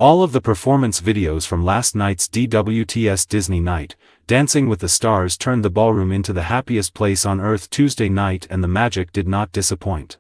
All of the performance videos from last night's DWTS Disney Night, Dancing with the Stars turned the ballroom into the happiest place on earth Tuesday night, and the magic did not disappoint.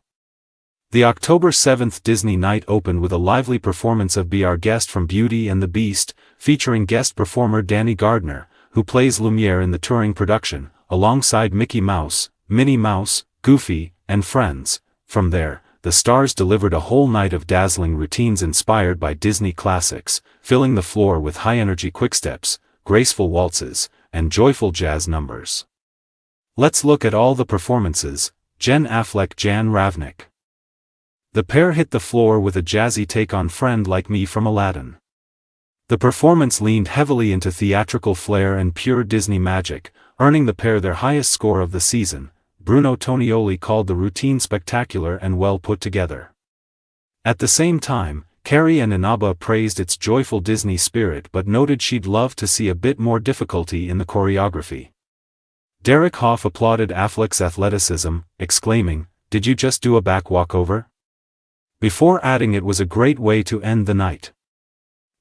The October 7th Disney Night opened with a lively performance of Be Our Guest from Beauty and the Beast, featuring guest performer Danny Gardner, who plays Lumiere in the touring production, alongside Mickey Mouse, Minnie Mouse, Goofy, and friends. From there, the stars delivered a whole night of dazzling routines inspired by Disney classics, filling the floor with high-energy quicksteps, graceful waltzes, and joyful jazz numbers. Let's look at all the performances. Ben Affleck, Jan Ravnik. The pair hit the floor with a jazzy take on Friend Like Me from Aladdin. The performance leaned heavily into theatrical flair and pure Disney magic, earning the pair their highest score of the season. Bruno Tonioli called the routine spectacular and well put together. At the same time, Carrie and Inaba praised its joyful Disney spirit but noted she'd love to see a bit more difficulty in the choreography. Derek Hough applauded Affleck's athleticism, exclaiming, "Did you just do a back walkover?" before adding it was a great way to end the night.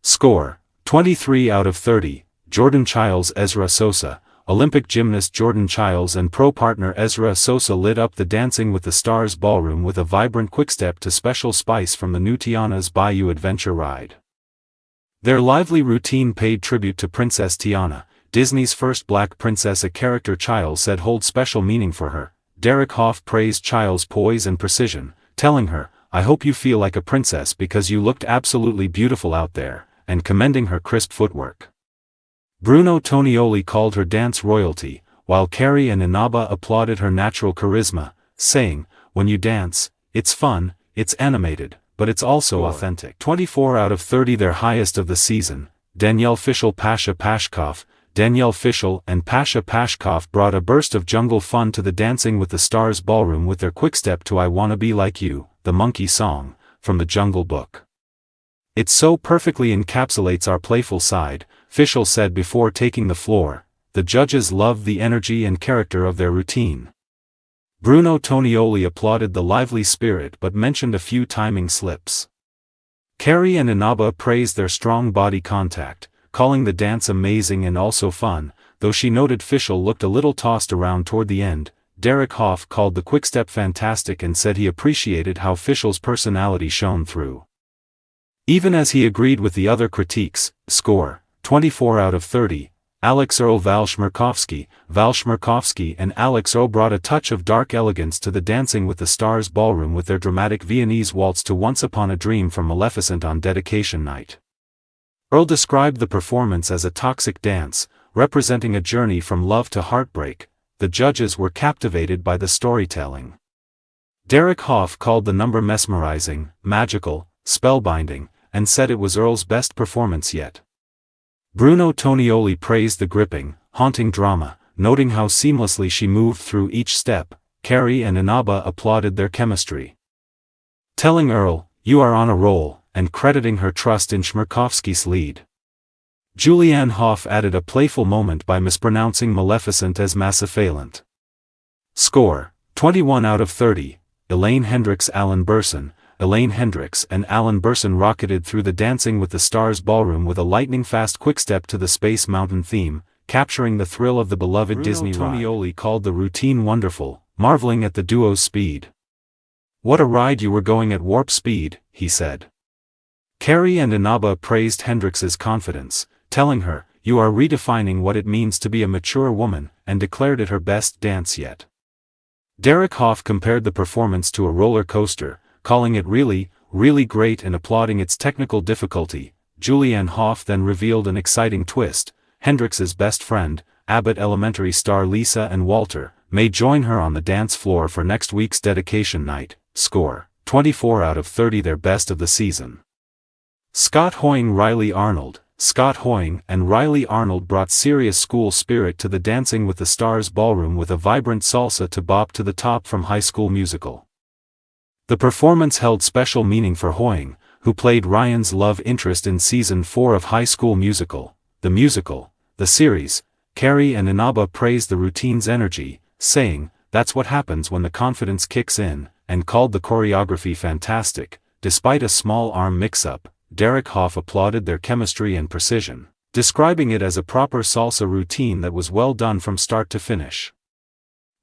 Score: 23 out of 30, Jordan Chiles, Ezra Sosa. Olympic gymnast Jordan Chiles and pro partner Ezra Sosa lit up the Dancing with the Stars ballroom with a vibrant quickstep to Special Spice from the new Tiana's Bayou Adventure ride. Their lively routine paid tribute to Princess Tiana, Disney's first black princess, a character Chiles said holds special meaning for her. Derek Hough praised Chiles' poise and precision, telling her, "I hope you feel like a princess because you looked absolutely beautiful out there," and commending her crisp footwork. Bruno Tonioli called her dance royalty, while Carrie and Inaba applauded her natural charisma, saying, "When you dance, it's fun, it's animated, but it's also authentic." 24 out of 30, their highest of the season. Danielle Fishel, Pasha Pashkov. Danielle Fishel and Pasha Pashkov brought a burst of jungle fun to the Dancing with the Stars ballroom with their quickstep to I Wanna Be Like You, the monkey song, from the Jungle Book. "It so perfectly encapsulates our playful side," Fishel said before taking the floor. The judges loved the energy and character of their routine. Bruno Tonioli applauded the lively spirit but mentioned a few timing slips. Carrie and Inaba praised their strong body contact, calling the dance amazing and also fun, though she noted Fishel looked a little tossed around toward the end. Derek Hough called the quickstep fantastic and said he appreciated how Fishel's personality shone through. Even as he agreed with the other critiques. Score: 24 out of 30, Alex Earl, Val Shmerkovsky. Val Shmerkovsky and Alex Earl brought a touch of dark elegance to the Dancing with the Stars ballroom with their dramatic Viennese waltz to Once Upon a Dream from Maleficent on dedication night. Earl described the performance as a toxic dance, representing a journey from love to heartbreak. The judges were captivated by the storytelling. Derek Hough called the number mesmerizing, magical, spellbinding, and said it was Earl's best performance yet. Bruno Tonioli praised the gripping, haunting drama, noting how seamlessly she moved through each step. Carrie and Inaba applauded their chemistry, telling Earl, "You are on a roll," and crediting her trust in Shmerkovsky's lead. Julianne Hough added a playful moment by mispronouncing Maleficent as Massaphalant. Score: 21 out of 30, Elaine Hendricks, Alan Burson. Elaine Hendricks and Alan Burson rocketed through the Dancing with the Stars ballroom with a lightning-fast quickstep to the Space Mountain theme, capturing the thrill of the beloved Disney ride. Tonioli called the routine wonderful, marveling at the duo's speed. "What a ride, you were going at warp speed," he said. Carrie and Inaba praised Hendricks's confidence, telling her, "You are redefining what it means to be a mature woman," and declared it her best dance yet. Derek Hough compared the performance to a roller coaster, calling it really, really great and applauding its technical difficulty. Julianne Hough then revealed an exciting twist: Hendricks's best friend, Abbott Elementary star Lisa and Walter, may join her on the dance floor for next week's dedication night. Score: 24 out of 30, their best of the season. Scott Hoying, Riley Arnold. Scott Hoying and Riley Arnold brought serious school spirit to the Dancing with the Stars ballroom with a vibrant salsa to bop to the top from High School Musical. The performance held special meaning for Hoying, who played Ryan's love interest in Season 4 of High School Musical. The series. Carrie and Inaba praised the routine's energy, saying, "That's what happens when the confidence kicks in," and called the choreography fantastic. Despite a small arm mix-up, Derek Hoff applauded their chemistry and precision, describing it as a proper salsa routine that was well done from start to finish.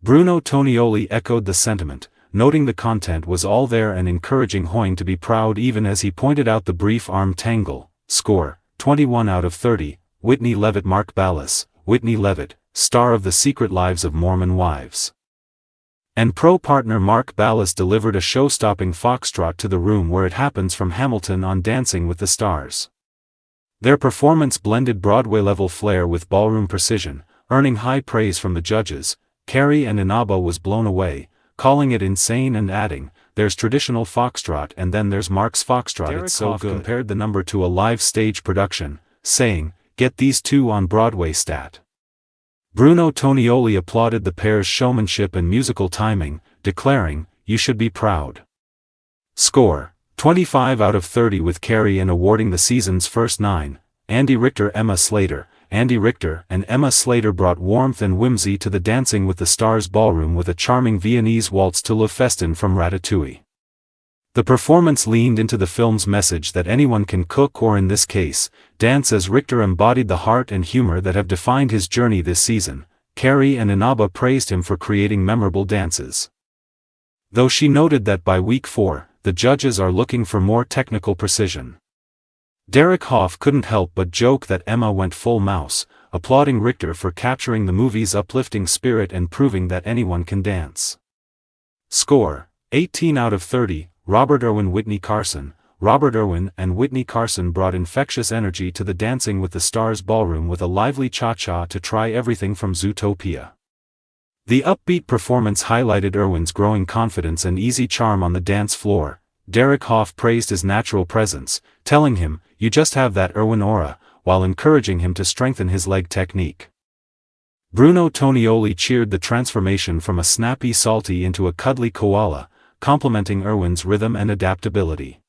Bruno Tonioli echoed the sentiment, noting the content was all there and encouraging Hoying to be proud even as he pointed out the brief arm tangle. Score, 21 out of 30, Whitney Levitt. Mark Ballas, Whitney Levitt, star of The Secret Lives of Mormon Wives, and pro-partner Mark Ballas delivered a show-stopping foxtrot to the room where it happens from Hamilton on Dancing with the Stars. Their performance blended Broadway-level flair with ballroom precision, earning high praise from the judges. Carrie and Inaba was blown away, calling it insane and adding, "There's traditional foxtrot and then there's Mark's foxtrot. Derek It's so Hoff good." Compared the number to a live stage production, saying, "Get these two on Broadway stat." Bruno Tonioli applauded the pair's showmanship and musical timing, declaring, "You should be proud." Score, 25 out of 30 with Carrie and awarding the season's first 9, Andy Richter. Emma Slater. Andy Richter and Emma Slater brought warmth and whimsy to the Dancing with the Stars ballroom with a charming Viennese waltz to Le Festin from Ratatouille. The performance leaned into the film's message that anyone can cook or in this case, dance, as Richter embodied the heart and humor that have defined his journey this season. Carrie and Inaba praised him for creating memorable dances, though she noted that by week 4, the judges are looking for more technical precision. Derek Hoff couldn't help but joke that Emma went full mouse, applauding Richter for capturing the movie's uplifting spirit and proving that anyone can dance. Score, 18 out of 30, Robert Irwin. Whitney Carson. Robert Irwin and Whitney Carson brought infectious energy to the Dancing with the Stars ballroom with a lively cha-cha to try everything from Zootopia. The upbeat performance highlighted Irwin's growing confidence and easy charm on the dance floor. Derek Hoff praised his natural presence, telling him, "You just have that Irwin aura," while encouraging him to strengthen his leg technique. Bruno Tonioli cheered the transformation from a snappy salty into a cuddly koala, complimenting Irwin's rhythm and adaptability.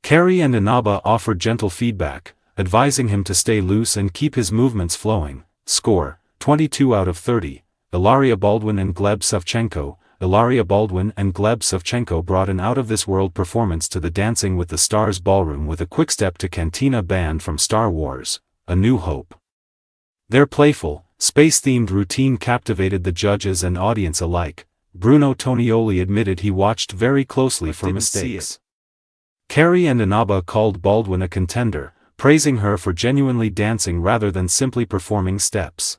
Carrie and Inaba offered gentle feedback, advising him to stay loose and keep his movements flowing. Score, 22 out of 30, Ilaria Baldwin and Gleb Savchenko. Ilaria Baldwin and Gleb Savchenko brought an out-of-this-world performance to the Dancing with the Stars ballroom with a quick-step to Cantina Band from Star Wars, A New Hope. Their playful, space-themed routine captivated the judges and audience alike. Bruno Tonioli admitted he watched very closely for mistakes. Carrie and Inaba called Baldwin a contender, praising her for genuinely dancing rather than simply performing steps.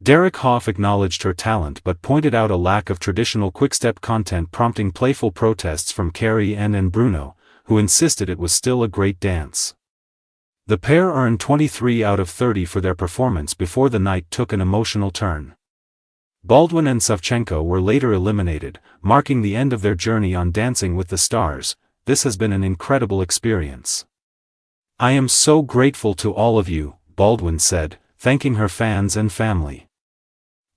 Derek Hoff acknowledged her talent but pointed out a lack of traditional quick-step content, prompting playful protests from Carrie and Bruno, who insisted it was still a great dance. The pair earned 23 out of 30 for their performance before the night took an emotional turn. Baldwin and Savchenko were later eliminated, marking the end of their journey on Dancing with the Stars. "This has been an incredible experience. I am so grateful to all of you," Baldwin said, thanking her fans and family.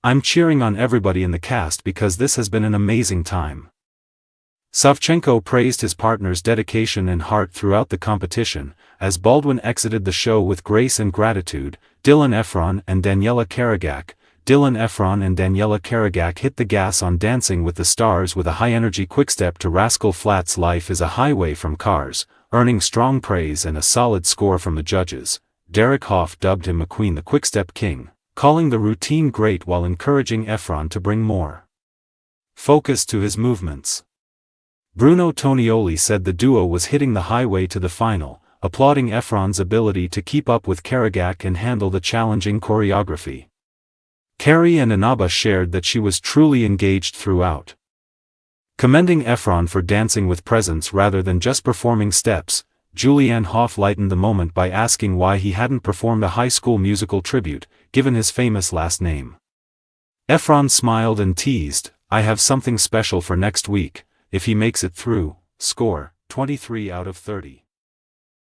"I'm cheering on everybody in the cast because this has been an amazing time." Savchenko praised his partner's dedication and heart throughout the competition, as Baldwin exited the show with grace and gratitude. Dylan Efron and Daniela Karagak. Dylan Efron and Daniela Karagak hit the gas on Dancing with the Stars with a high-energy quickstep to Rascal Flatts' Life is a Highway from Cars, earning strong praise and a solid score from the judges. Derek Hoff dubbed him McQueen the Quickstep King, calling the routine great while encouraging Efron to bring more focus to his movements. Bruno Tonioli said the duo was hitting the highway to the final, applauding Efron's ability to keep up with Karagak and handle the challenging choreography. Carrie and Inaba shared that she was truly engaged throughout, commending Efron for dancing with presence rather than just performing steps. Julianne Hough lightened the moment by asking why he hadn't performed a High School Musical tribute, given his famous last name. Efron smiled and teased, "I have something special for next week, if he makes it through." Score, 23 out of 30.